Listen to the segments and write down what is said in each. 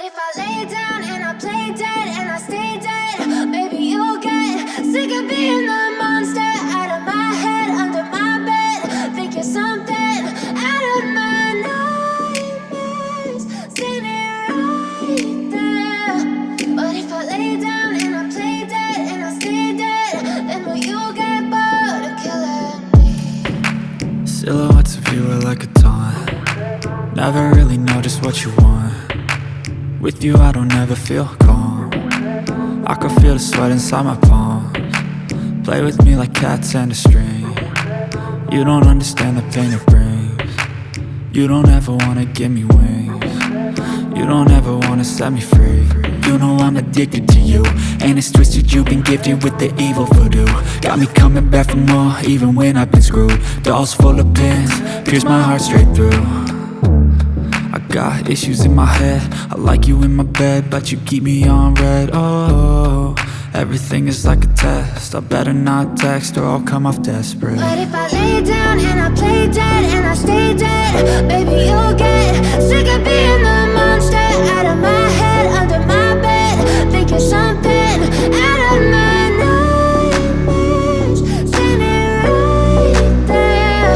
if I lay down and I play dead and I stay dead? Maybe you'll get sick of being the monster out of my head, under my bed. Think you're something out of my nightmares, standing right there. But if I lay down and I play dead and I stay dead, then will you get bored of killing me? Silhouettes of you are like a taunt. Never really know just what you want. With you I don't ever feel calm. I can feel the sweat inside my palms. Play with me like cats and a string. You don't understand the pain it brings. You don't ever wanna give me wings. You don't ever wanna set me free. You know I'm addicted to you, and it's twisted, you've been gifted with the evil voodoo. Got me coming back for more, even when I've been screwed. Dolls full of pins, pierce my heart straight through. I got issues in my head, I like you in my bed, but you keep me on red. Oh, everything is like a test, I better not text or I'll come off desperate. But if I lay down and I play dead and I stay dead, baby you'll get sick of being the monster out of my head, under my bed. Think you're something out of my nightmares, standing right there.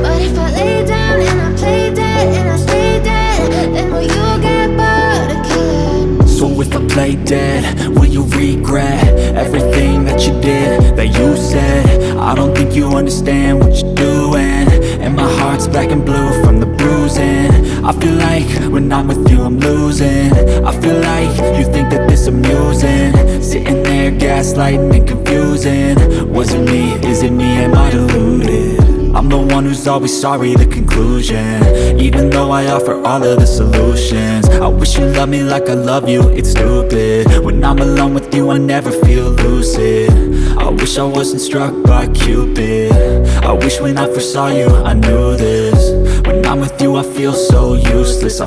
But if I lay down and I play dead and I stay dead, then will you get bored of killing me? So if I play dead, will you regret everything that you did, that you said? I don't think you understand what you're doing, and my heart's black and blue from the bruising. I feel like when I'm with you I'm losing. I feel like you think that this amusing, sitting there gaslighting and confusing. Was it me? Is it me? Am I deluded? I'm the one who's always sorry, the conclusion, even though I offer all of the solutions. I wish you loved me like I love you, it's stupid. When I'm alone with you I never feel lucid. I wish I wasn't struck by Cupid. I wish when I first saw you I knew this. When I'm with you I feel so useless.